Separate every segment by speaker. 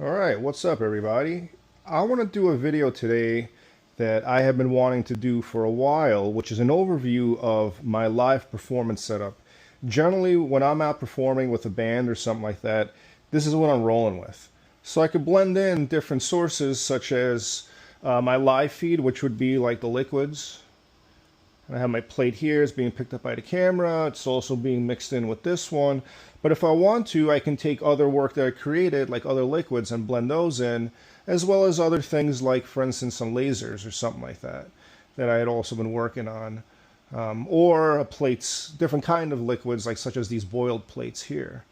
Speaker 1: Alright, what's up everybody? I want to do a video today that I have been wanting to do for a while, which is an overview of my live performance setup. Generally, when I'm out performing with a band or something like that, this is what I'm rolling with. So I could blend in different sources such as my live feed, which would be like the liquids. I have my plate here, it's being picked up by the camera, it's also being mixed in with this one. But if I want to, I can take other work that I created, like other liquids, and blend those in, as well as other things like, for instance, some lasers or something like that, that I had also been working on. Or plates, different kind of liquids, like such as these boiled plates here.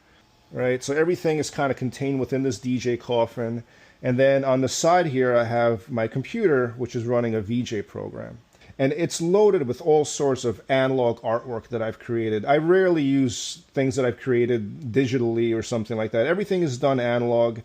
Speaker 1: Right, so everything is kind of contained within this DJ coffin. And then on the side here, I have my computer, which is running a VJ program. And it's loaded with all sorts of analog artwork that I've created. I rarely use things that I've created digitally or something like that. Everything is done analog,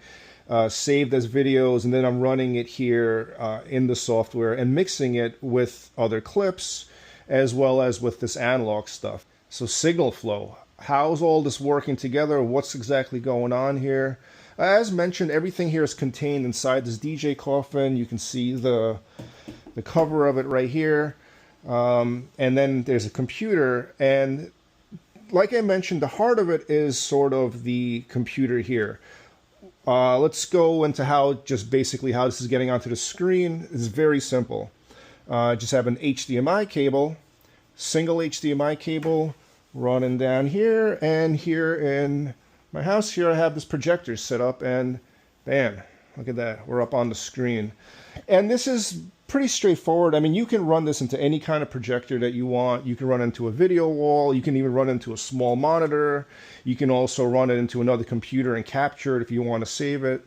Speaker 1: saved as videos, and then I'm running it here in the software and mixing it with other clips, as well as with this analog stuff. So signal flow. How's all this working together? What's exactly going on here? As mentioned, everything here is contained inside this DJ coffin. You can see the cover of it right here, and then there's a computer, and like I mentioned, the heart of it is sort of the computer here. Let's go into just basically how this is getting onto the screen. It's very simple. Just have an HDMI cable, single HDMI cable running down here, and here in my house here I have this projector set up, and bam, look at that, we're up on the screen. And this is pretty straightforward. I mean, you can run this into any kind of projector that you want. You can run into a video wall. You can even run into a small monitor. You can also run it into another computer and capture it if you want to save it.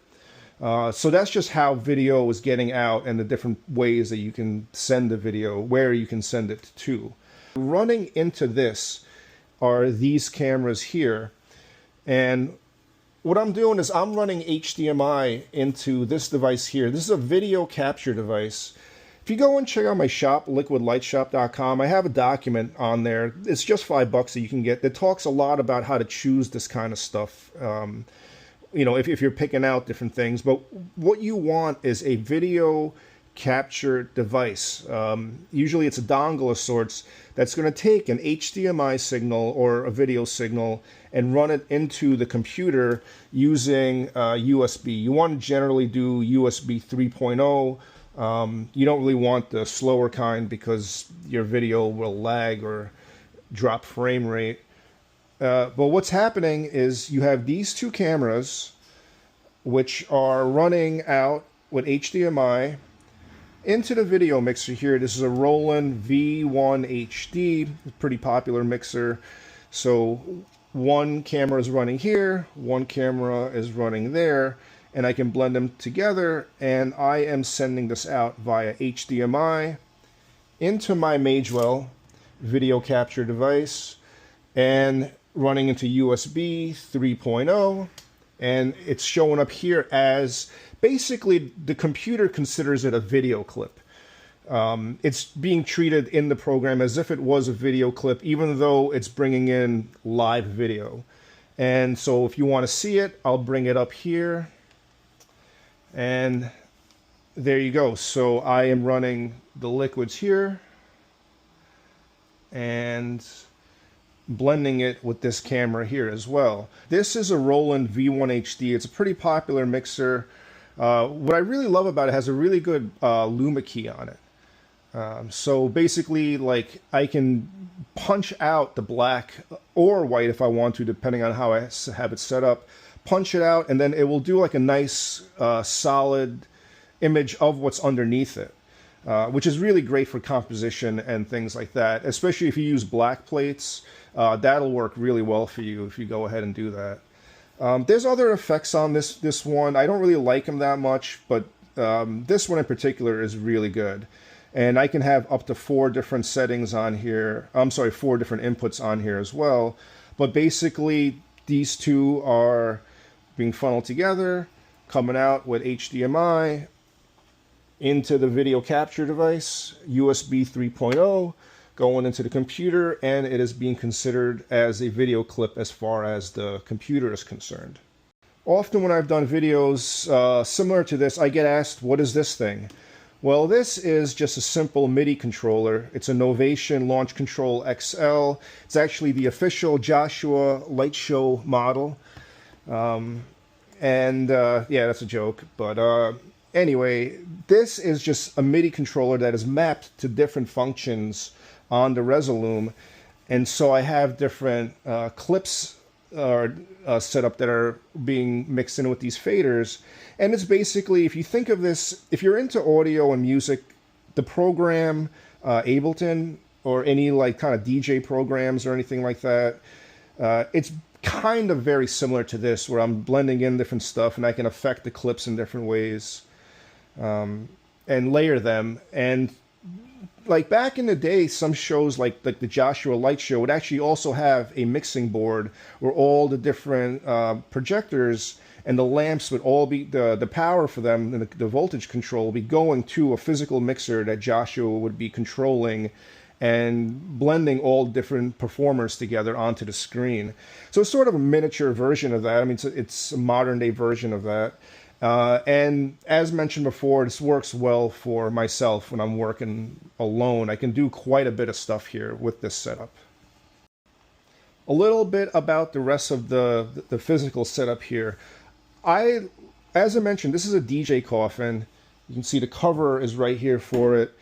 Speaker 1: So that's just how video is getting out and the different ways that you can send the video, where you can send it to. Running into this are these cameras here. And what I'm doing is I'm running HDMI into this device here. This is a video capture device. If you go and check out my shop, liquidlightshop.com, I have a document on there. It's just $5 that you can get that talks a lot about how to choose this kind of stuff. You know, if you're picking out different things. But what you want is a video capture device. Usually it's a dongle of sorts that's going to take an HDMI signal or a video signal and run it into the computer using USB. You want to generally do USB 3.0. You don't really want the slower kind because your video will lag or drop frame rate. But what's happening is you have these two cameras which are running out with HDMI into the video mixer here. This is a Roland V1 HD, a pretty popular mixer. So one camera is running here, one camera is running there, and I can blend them together, and I am sending this out via HDMI into my Magewell video capture device and running into USB 3.0, and it's showing up here as basically the computer considers it a video clip. It's being treated in the program as if it was a video clip, even though it's bringing in live video. And so if you want to see it, I'll bring it up here. And there you go. So I am running the liquids here and blending it with this camera here as well. This is a Roland V1 HD. It's a pretty popular mixer. What I really love about it has a really good LUMIA key on it. So basically, like, I can punch out the black or white if I want to, depending on how I have it set up. Punch it out, and then it will do like a nice solid image of what's underneath it, which is really great for composition and things like that. Especially if you use black plates, that'll work really well for you if you go ahead and do that. There's other effects on this one. I don't really like them that much, but this one in particular is really good. And I can have up to 4 different settings on here. I'm sorry, 4 different inputs on here as well. But basically, these two are being funneled together, coming out with HDMI into the video capture device, USB 3.0, going into the computer, and it is being considered as a video clip as far as the computer is concerned. Often when I've done videos similar to this, I get asked, what is this thing? Well, this is just a simple MIDI controller. It's a Novation Launch Control XL. It's actually the official Joshua Light Show model. Yeah, that's a joke. But anyway, this is just a MIDI controller that is mapped to different functions on the Resolume. And so I have different clips set up that are being mixed in with these faders. And it's basically, if you think of this, if you're into audio and music, the program Ableton or any like kind of DJ programs or anything like that, it's kind of very similar to this, where I'm blending in different stuff and I can affect the clips in different ways and layer them. And like back in the day, some shows like the Joshua Light Show would actually also have a mixing board where all the different projectors and the lamps would all be, the power for them and the voltage control would be going to a physical mixer that Joshua would be controlling and blending all different performers together onto the screen. So it's sort of a miniature version of that. I mean, it's a modern day version of that. And as mentioned before, this works well for myself when I'm working alone. I can do quite a bit of stuff here with this setup. A little bit about the rest of the physical setup here. As I mentioned, this is a DJ coffin. You can see the cover is right here for it.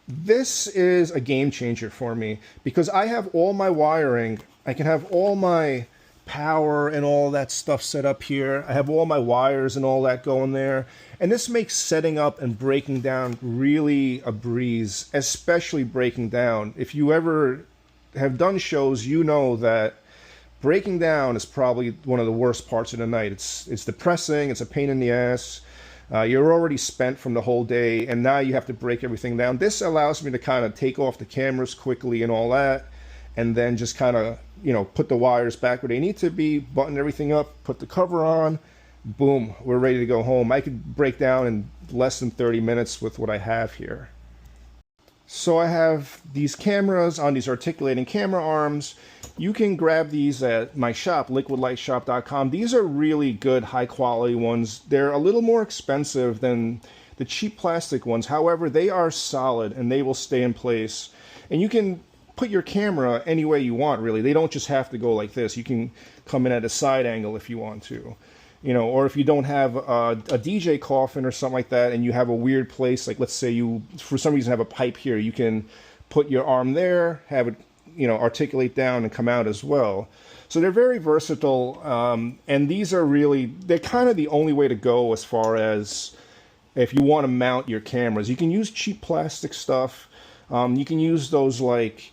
Speaker 1: This is a game changer for me because I have all my wiring. I can have all my power and all that stuff set up here. I have all my wires and all that going there. And this makes setting up and breaking down really a breeze, especially breaking down. If you ever have done shows, you know that breaking down is probably one of the worst parts of the night. It's depressing, it's a pain in the ass. You're already spent from the whole day, and now you have to break everything down. This allows me to kind of take off the cameras quickly and all that, and then just kind of, you know, put the wires back where they need to be, button everything up, put the cover on, boom, we're ready to go home. I could break down in less than 30 minutes with what I have here. So I have these cameras on these articulating camera arms. You can grab these at my shop, liquidlightshop.com. These are really good, high quality ones. They're a little more expensive than the cheap plastic ones. However, they are solid and they will stay in place. And you can put your camera any way you want, really. They don't just have to go like this. You can come in at a side angle if you want to. You know, or if you don't have a DJ coffin or something like that and you have a weird place, like let's say you, for some reason, have a pipe here, you can put your arm there, have it, you know, articulate down and come out as well. So they're very versatile, and these are really, they're kind of the only way to go as far as if you want to mount your cameras. You can use cheap plastic stuff. You can use those like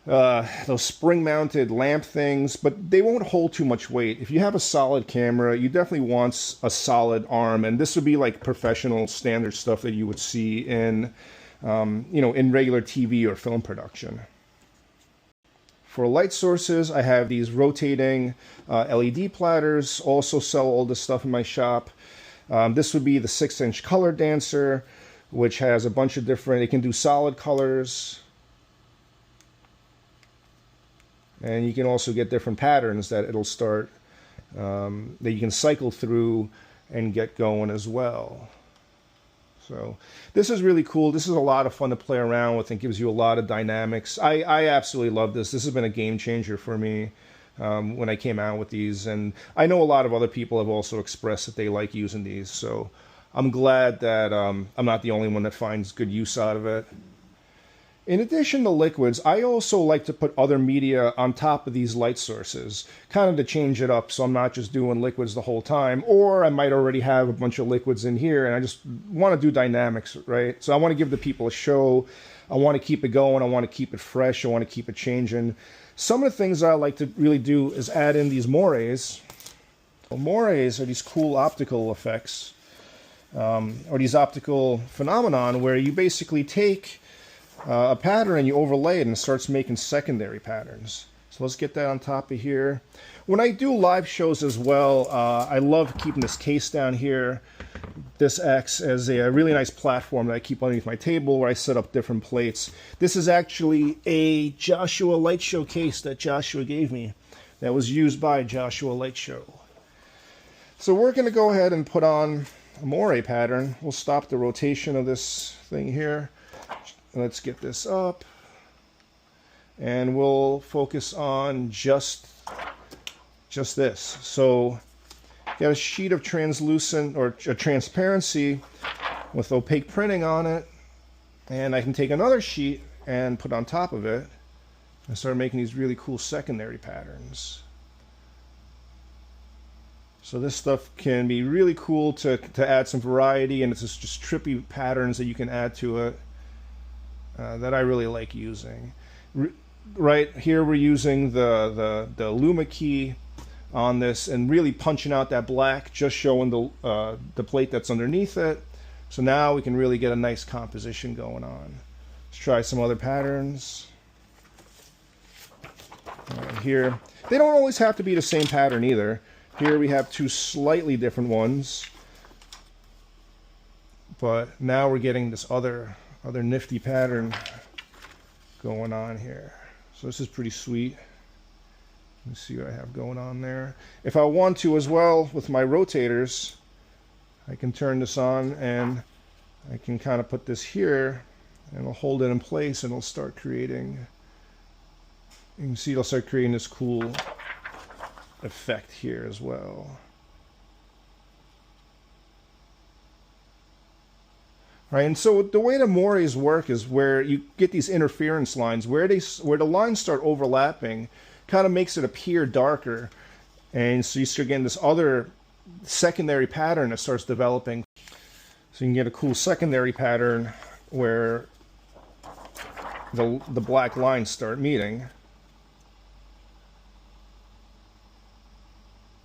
Speaker 1: those spring-mounted lamp things, but they won't hold too much weight. If you have a solid camera, you definitely want a solid arm, and this would be like professional standard stuff that you would see in, you know, in regular TV or film production. For light sources, I have these rotating LED platters. Also sell all this stuff in my shop. This would be the 6-inch color dancer, which has a bunch of different, it can do solid colors. And you can also get different patterns that it'll start, that you can cycle through and get going as well. So this is really cool. This is a lot of fun to play around with and gives you a lot of dynamics. I absolutely love this. This has been a game changer for me when I came out with these. And I know a lot of other people have also expressed that they like using these. So I'm glad that I'm not the only one that finds good use out of it. In addition to liquids, I also like to put other media on top of these light sources, kind of to change it up so I'm not just doing liquids the whole time, or I might already have a bunch of liquids in here and I just want to do dynamics, right? So I want to give the people a show, I want to keep it going, I want to keep it fresh, I want to keep it changing. Some of the things I like to really do is add in these mores. Mores are these cool optical effects, or these optical phenomenon where you basically take a pattern and you overlay it and it starts making secondary patterns. So let's get that on top of here. When I do live shows as well, I love keeping this case down here. This acts as a really nice platform that I keep underneath my table where I set up different plates. This is actually a Joshua Light Show case that Joshua gave me that was used by Joshua Light Show. So we're going to go ahead and put on a moire pattern. We'll stop the rotation of this thing here. Let's get this up. And we'll focus on just this. So got a sheet of translucent or a transparency with opaque printing on it. And I can take another sheet and put on top of it and start making these really cool secondary patterns. So this stuff can be really cool to add some variety, and it's just trippy patterns that you can add to it that I really like using. Right here we're using the LUMIA key on this and really punching out that black, just showing the plate that's underneath it. So now we can really get a nice composition going on. Let's try some other patterns. Right here, they don't always have to be the same pattern either. Here we have two slightly different ones, but now we're getting this other nifty pattern going on here. So this is pretty sweet. Let's see what I have going on there. If I want to as well, with my rotators, I can turn this on and I can kind of put this here and I'll hold it in place and it'll start creating, you can see it'll start creating this cool effect here as well. Right, and so the way the moires work is where you get these interference lines where the lines start overlapping, kind of makes it appear darker, and so you start getting this other secondary pattern that starts developing. So you can get a cool secondary pattern where the black lines start meeting.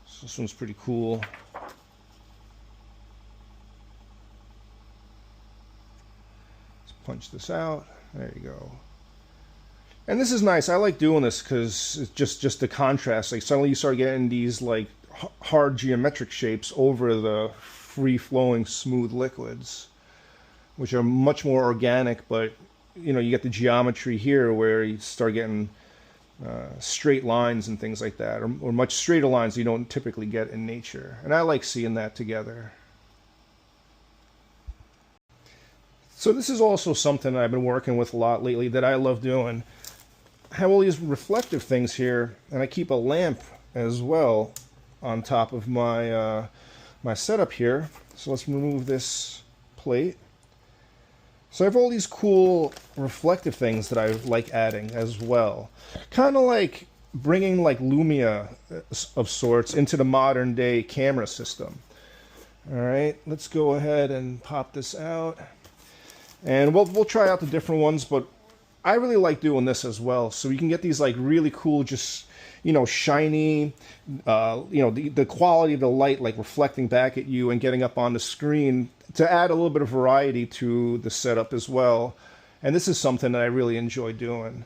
Speaker 1: So this one's pretty cool. Let's punch this out. There you go. And this is nice. I like doing this because it's just the contrast. Like suddenly you start getting these like hard geometric shapes over the free-flowing smooth liquids, which are much more organic, but you know, you get the geometry here where you start getting straight lines and things like that, or much straighter lines you don't typically get in nature. And I like seeing that together. So this is also something I've been working with a lot lately that I love doing. I have all these reflective things here, and I keep a lamp as well on top of my my setup here. So let's remove this plate. So I have all these cool reflective things that I like adding as well. Kind of like bringing like LUMIA of sorts into the modern day camera system. All right, let's go ahead and pop this out. And we'll try out the different ones, but I really like doing this as well. So you can get these like really cool, just, you know, shiny, you know, the quality of the light like reflecting back at you and getting up on the screen to add a little bit of variety to the setup as well. And this is something that I really enjoy doing.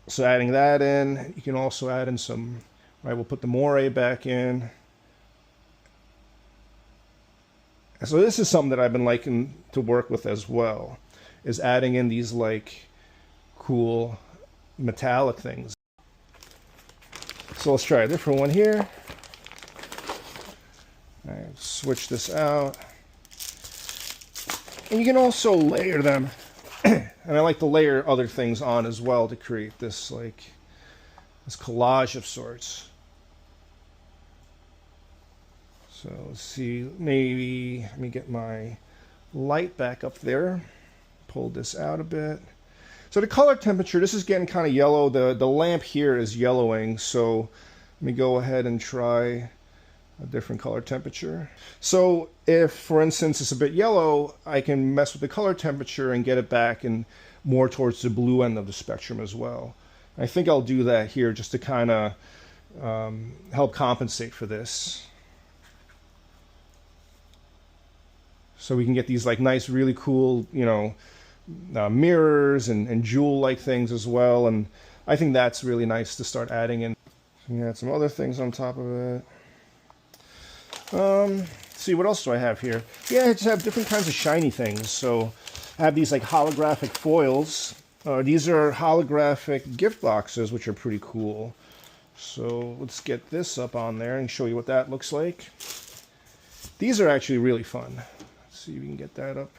Speaker 1: So adding that in, you can also add in some, right, we'll put the moire back in. So this is something that I've been liking to work with as well, is adding in these like cool metallic things. So let's try a different one here. All right, switch this out. And you can also layer them. And I like to layer other things on as well to create this like this collage of sorts. So let's see, maybe let me get my light back up there. Pull this out a bit. So the color temperature, this is getting kind of yellow. The lamp here is yellowing, so let me go ahead and try a different color temperature. So if, for instance, it's a bit yellow, I can mess with the color temperature and get it back and more towards the blue end of the spectrum as well. I think I'll do that here just to kind of help compensate for this. So we can get these like nice, really cool, you know, mirrors and jewel-like things as well. And I think that's really nice to start adding in. So you add some other things on top of it. Let's see, what else do I have here? Yeah, I just have different kinds of shiny things. So I have these like holographic foils. These are holographic gift boxes, which are pretty cool. So let's get this up on there and show you what that looks like. These are actually really fun. Let's see if we can get that up.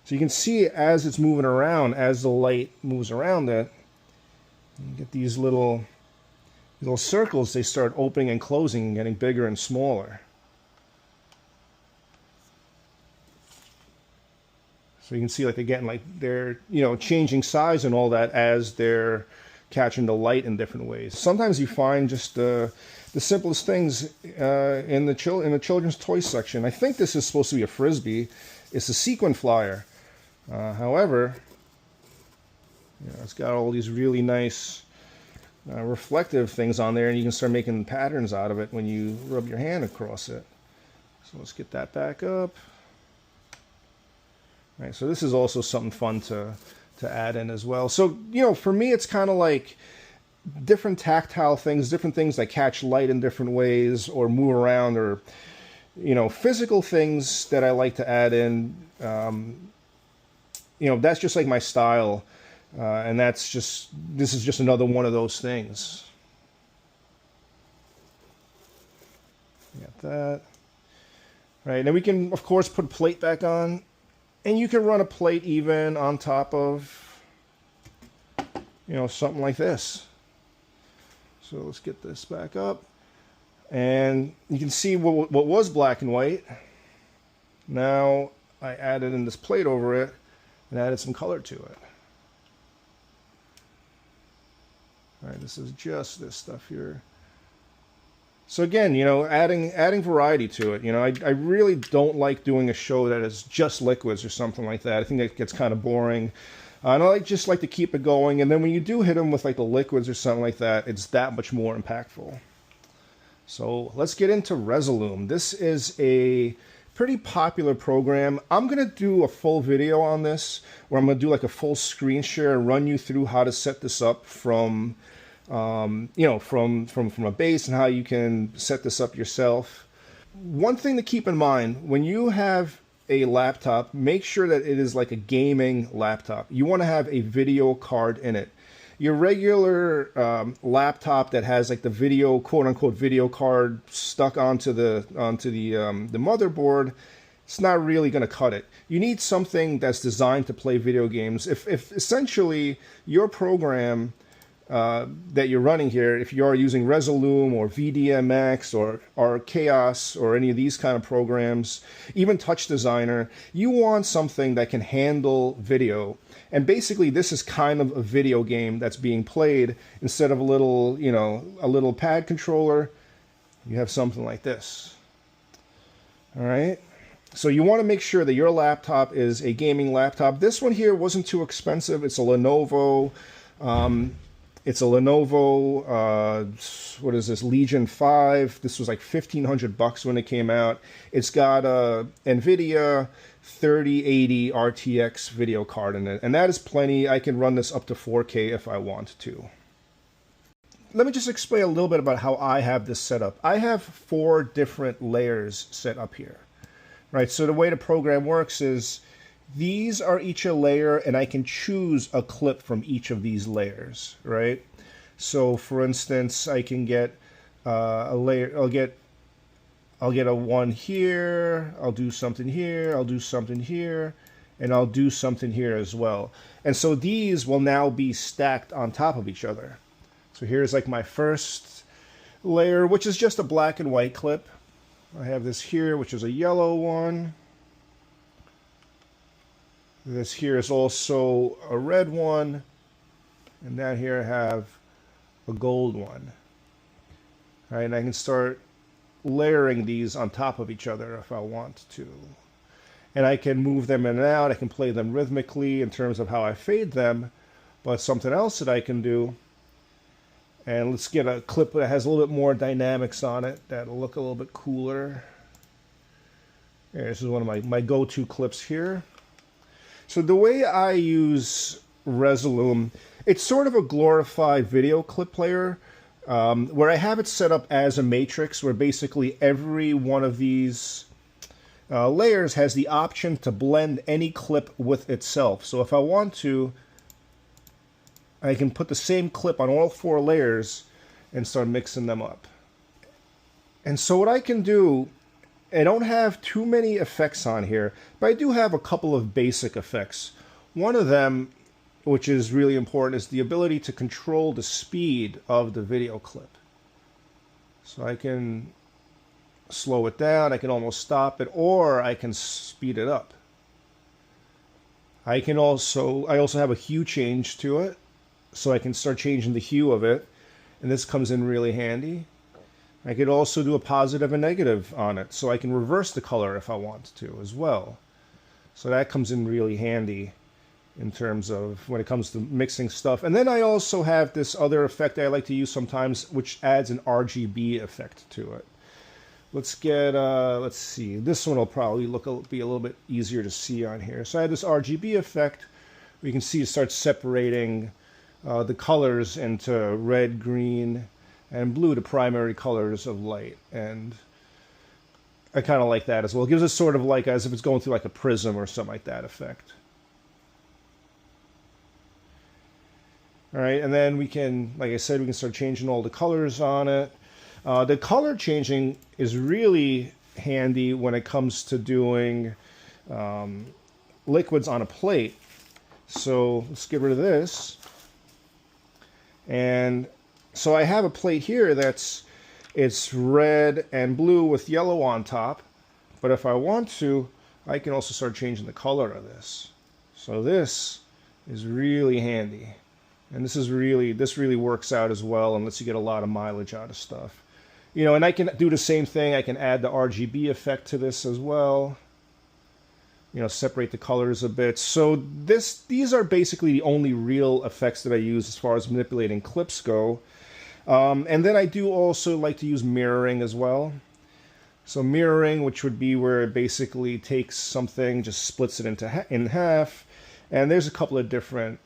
Speaker 1: So you can see as it's moving around, as the light moves around it, you get these little circles, they start opening and closing and getting bigger and smaller. So you can see like they're getting like they're, you know, changing size and all that as they're catching the light in different ways. Sometimes you find just the simplest things in the children's toy section. I think this is supposed to be a frisbee. It's a sequin flyer. However, you know, it's got all these really nice reflective things on there, and you can start making patterns out of it when you rub your hand across it. So let's get that back up. All right, so this is also something fun to add in as well. So, you know, for me, it's kind of like different tactile things, different things that catch light in different ways or move around, or, you know, physical things that I like to add in. You know, that's just like my style. And this is just another one of those things. Got that. Right, and then we can, of course, put a plate back on. And you can run a plate even on top of, you know, something like this. So let's get this back up. And you can see what was black and white. Now I added in this plate over it and added some color to it. All right, this is just this stuff here. So again, you know, adding variety to it. You know, I really don't like doing a show that is just liquids or something like that. I think that gets kind of boring. And I just like to keep it going. And then when you do hit them with like the liquids or something like that, it's that much more impactful. So let's get into Resolume. This is a pretty popular program. I'm going to do a full video on this, where I'm going to do like a full screen share and run you through how to set this up from you know, from a base, and how you can set this up yourself. One thing to keep in mind, when you have a laptop, make sure that it is like a gaming laptop. You want to have a video card in it. Your regular laptop that has like the video, quote unquote, video card stuck onto the motherboard, it's not really going to cut it. You need something that's designed to play video games. If essentially your program that you're running here, if you are using Resolume or VDMX or Chaos or any of these kind of programs, even Touch Designer, you want something that can handle video. And basically this is kind of a video game that's being played. Instead of a little, you know, a little pad controller, you have something like this. All right. So you want to make sure that your laptop is a gaming laptop. This one here wasn't too expensive. It's a Lenovo. It's a Lenovo, what is this, Legion 5. This was like $1,500 when it came out. It's got a NVIDIA 3080 RTX video card in it, and that is plenty. I can run this up to 4K if I want to. Let me just explain a little bit about how I have this set up. I have 4 different layers set up here, right? So the way the program works is, these are each a layer, and I can choose a clip from each of these layers, right? So for instance, I can get a layer, I'll get a one here, I'll do something here, I'll do something here, and I'll do something here as well. And so these will now be stacked on top of each other. So here's like my first layer, which is just a black and white clip. I have this here, which is a yellow one. This here is also a red one, and down here I have a gold one. All right, and I can start layering these on top of each other if I want to. And I can move them in and out. I can play them rhythmically in terms of how I fade them. But something else that I can do, and let's get a clip that has a little bit more dynamics on it, that'll look a little bit cooler. Here, this is one of my go-to clips here. So the way I use Resolume, it's sort of a glorified video clip player, where I have it set up as a matrix, where basically every one of these layers has the option to blend any clip with itself. So if I want to, I can put the same clip on all 4 layers, and start mixing them up. And so what I can do, I don't have too many effects on here, but I do have a couple of basic effects. One of them, which is really important, is the ability to control the speed of the video clip. So I can slow it down, I can almost stop it, or I can speed it up. I also have a hue change to it, so I can start changing the hue of it, and this comes in really handy. I could also do a positive and negative on it, so I can reverse the color if I want to as well. So that comes in really handy in terms of when it comes to mixing stuff. And then I also have this other effect I like to use sometimes, which adds an RGB effect to it. Let's see, this one will probably be a little bit easier to see on here. So I have this RGB effect. We can see it starts separating the colors into red, green, and blue, the primary colors of light. And I kind of like that as well. It gives us sort of like as if it's going through like a prism or something like that effect. All right, and then we can, like I said, we can start changing all the colors on it. The color changing is really handy when it comes to doing liquids on a plate. So let's get rid of this. And so I have a plate here it's red and blue with yellow on top. But if I want to, I can also start changing the color of this. So this is really handy. And this really works out as well and lets you get a lot of mileage out of stuff. You know, and I can do the same thing. I can add the RGB effect to this as well. You know, separate the colors a bit. So these are basically the only real effects that I use as far as manipulating clips go. And then I do also like to use mirroring as well. So mirroring, which would be where it basically takes something, just splits it in half. And there's a couple of different,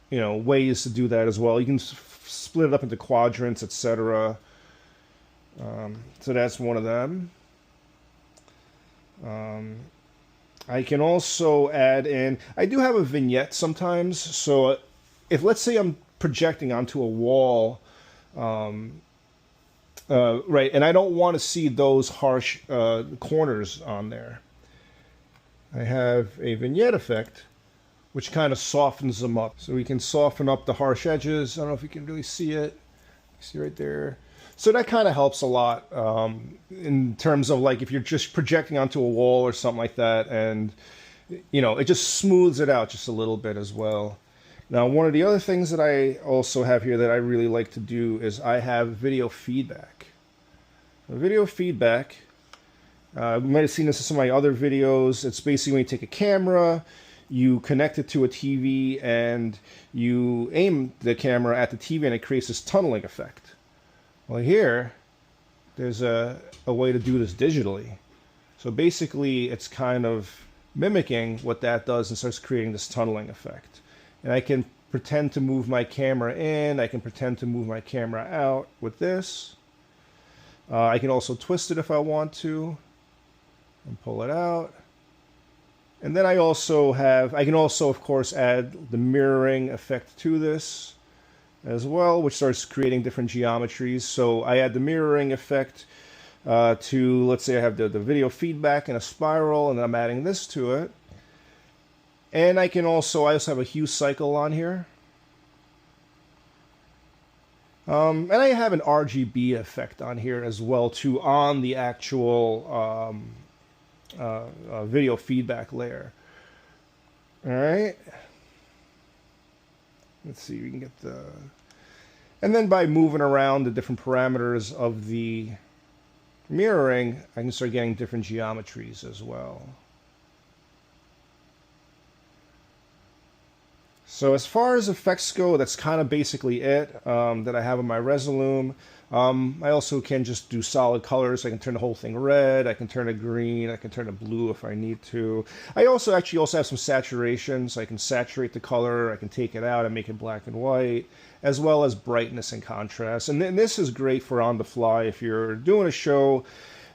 Speaker 1: you know, ways to do that as well. You can split it up into quadrants, etc. So that's one of them. I can also add in, I do have a vignette sometimes. So if, let's say I'm projecting onto a wall, right, and I don't want to see those harsh corners on there, I have a vignette effect, which kind of softens them up. So we can soften up the harsh edges. I don't know if you can really see it. See right there. So that kind of helps a lot in terms of like if you're just projecting onto a wall or something like that, and you know, it just smooths it out just a little bit as well. Now, one of the other things that I also have here that I really like to do is I have video feedback. Video feedback, you might have seen this in some of my other videos. It's basically when you take a camera, you connect it to a TV, and you aim the camera at the TV, and it creates this tunneling effect. Well, here, there's a way to do this digitally. So basically, it's kind of mimicking what that does and starts creating this tunneling effect. And I can pretend to move my camera in, I can pretend to move my camera out with this. I can also twist it if I want to, and pull it out. And then I can also, of course, add the mirroring effect to this as well, which starts creating different geometries. So I add the mirroring effect to, let's say I have the video feedback in a spiral, and then I'm adding this to it. And I also have a hue cycle on here. And I have an RGB effect on here as well, too, on the actual video feedback layer. All right. Let's see, we can get the... And then by moving around the different parameters of the mirroring, I can start getting different geometries as well. So as far as effects go, that's kind of basically it that I have on my Resolume. I also can just do solid colors. I can turn the whole thing red, I can turn it green, I can turn it blue if I need to. I also have some saturation, so I can saturate the color, I can take it out and make it black and white, as well as brightness and contrast. And then this is great for on the fly. If you're doing a show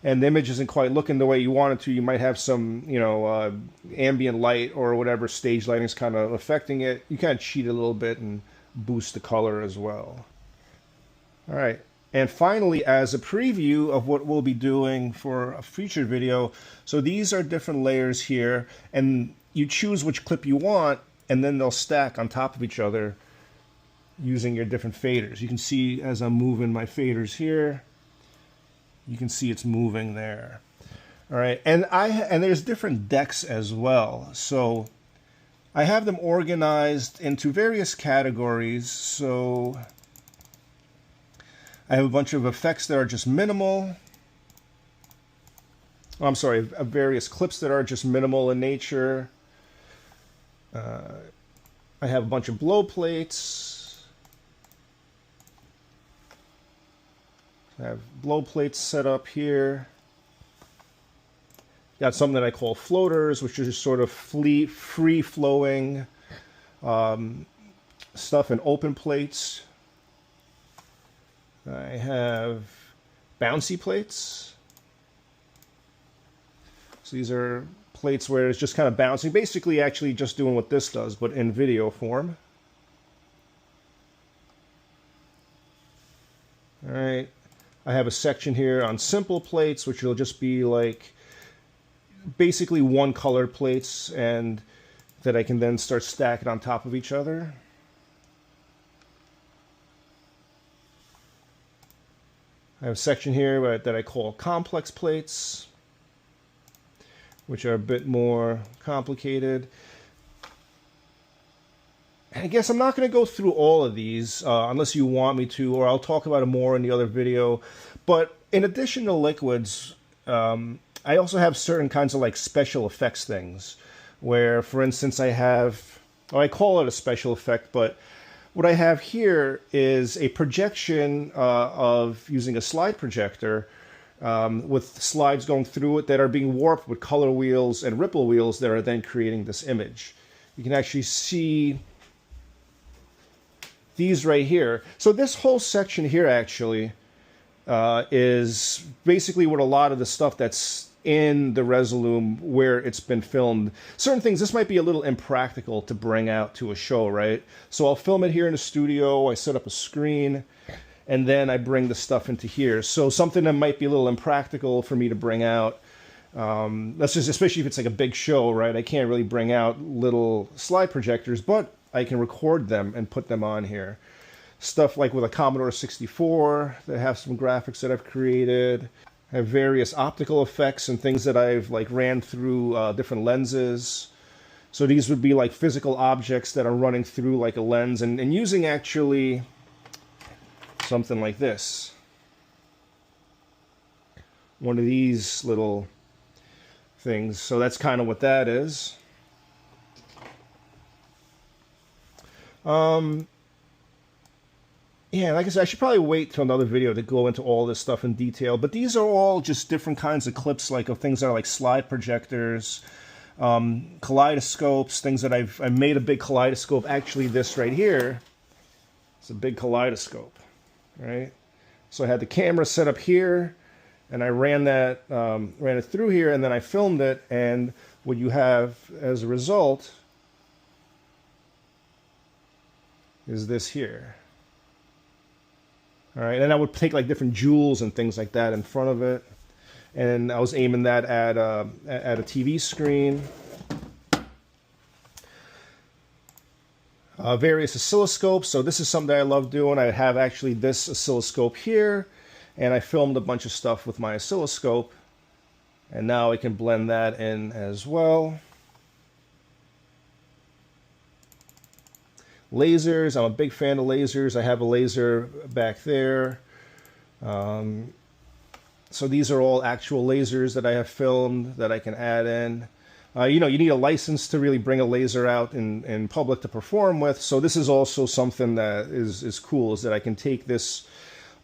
Speaker 1: and the image isn't quite looking the way you want it to, you might have some, you know, ambient light or whatever, stage lighting is kind of affecting it. You kind of cheat a little bit and boost the color as well. All right. And finally, as a preview of what we'll be doing for a featured video, so these are different layers here, and you choose which clip you want, and then they'll stack on top of each other using your different faders. You can see as I'm moving my faders here, you can see it's moving there. All right, and there's different decks as well. So I have them organized into various categories. So I have a bunch of effects that are just minimal. Oh, I'm sorry, various clips that are just minimal in nature. I have a bunch of blow plates. I have blow plates set up here. Got something that I call floaters, which are just sort of free-flowing stuff in open plates. I have bouncy plates. So these are plates where it's just kind of bouncing, basically actually just doing what this does, but in video form. All right, I have a section here on simple plates, which will just be like basically one color plates, and that I can then start stacking on top of each other. I have a section here that I call complex plates, which are a bit more complicated. I guess I'm not going to go through all of these unless you want me to, or I'll talk about it more in the other video. But in addition to liquids, I also have certain kinds of like special effects things where, for instance, I call it a special effect, but what I have here is a projection of using a slide projector with slides going through it that are being warped with color wheels and ripple wheels that are then creating this image. You can actually see these right here. So this whole section here actually is basically what a lot of the stuff that's in the Resolume where it's been filmed. Certain things, this might be a little impractical to bring out to a show, right? So I'll film it here in the studio, I set up a screen, and then I bring the stuff into here. So something that might be a little impractical for me to bring out, that's just, especially if it's like a big show, right? I can't really bring out little slide projectors, but I can record them and put them on here. Stuff like with a Commodore 64 that have some graphics that I've created. I have various optical effects and things that I've like ran through different lenses. So these would be like physical objects that are running through like a lens and using actually something like this. One of these little things. So that's kind of what that is. Yeah, like I said, I should probably wait till another video to go into all this stuff in detail. But these are all just different kinds of clips, like of things that are like slide projectors, kaleidoscopes, things that I made a big kaleidoscope. Actually, this right here, it's a big kaleidoscope, right? So I had the camera set up here, and I ran it through here, and then I filmed it. And what you have as a result is this here. All right, and I would take like different jewels and things like that in front of it, and I was aiming that at a TV screen. Various oscilloscopes. So this is something that I love doing. I have actually this oscilloscope here, and I filmed a bunch of stuff with my oscilloscope, and now I can blend that in as well. Lasers, I'm a big fan of lasers. I have a laser back there. So these are all actual lasers that I have filmed that I can add in. You know, you need a license to really bring a laser out in public to perform with. So this is also something that is cool, is that I can take this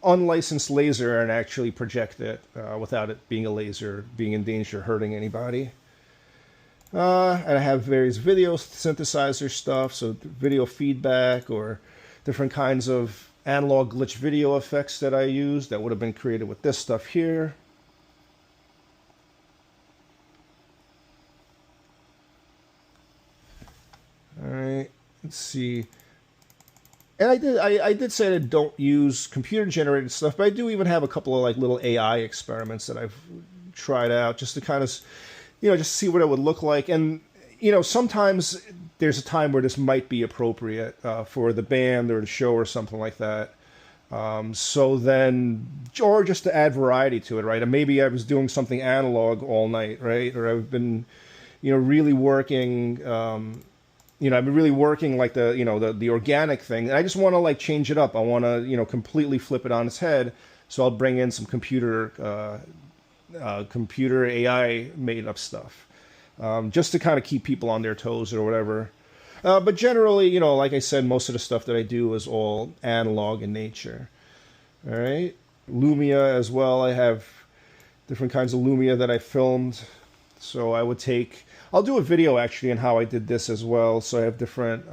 Speaker 1: unlicensed laser and actually project it without it being a laser, being in danger of hurting anybody. And I have various video synthesizer stuff, so video feedback or different kinds of analog glitch video effects that I use that would have been created with this stuff here. All right, let's see. And I did say I don't use computer generated stuff, but I do even have a couple of like little AI experiments that I've tried out just to kind of, just see what it would look like. And, sometimes there's a time where this might be appropriate for the band or the show or something like that. So then, or just to add variety to it, right? And maybe I was doing something analog all night, right? Or I've been, really working, I've been really working like the organic thing. And I just want to like change it up. I want to, completely flip it on its head. So I'll bring in some computer AI made up stuff, just to kind of keep people on their toes or whatever. But generally, like I said, most of the stuff that I do is all analog in nature. All right. LUMIA as well. I have different kinds of LUMIA that I filmed. So I'll do a video actually on how I did this as well. So I have different,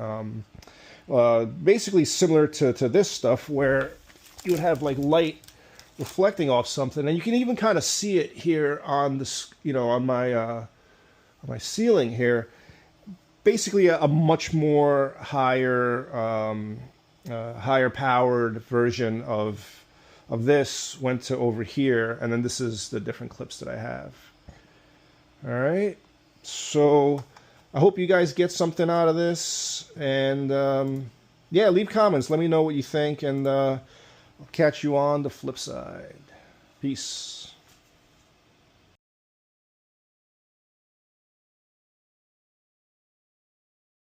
Speaker 1: basically similar to this stuff where you would have like light reflecting off something. And you can even kind of see it here on this, on my ceiling here. Basically a much more higher powered version of this went to over here, and then this is the different clips that I have. All right, so I hope you guys get something out of this, and yeah, leave comments, let me know what you think, and I'll catch you on the flip side. Peace.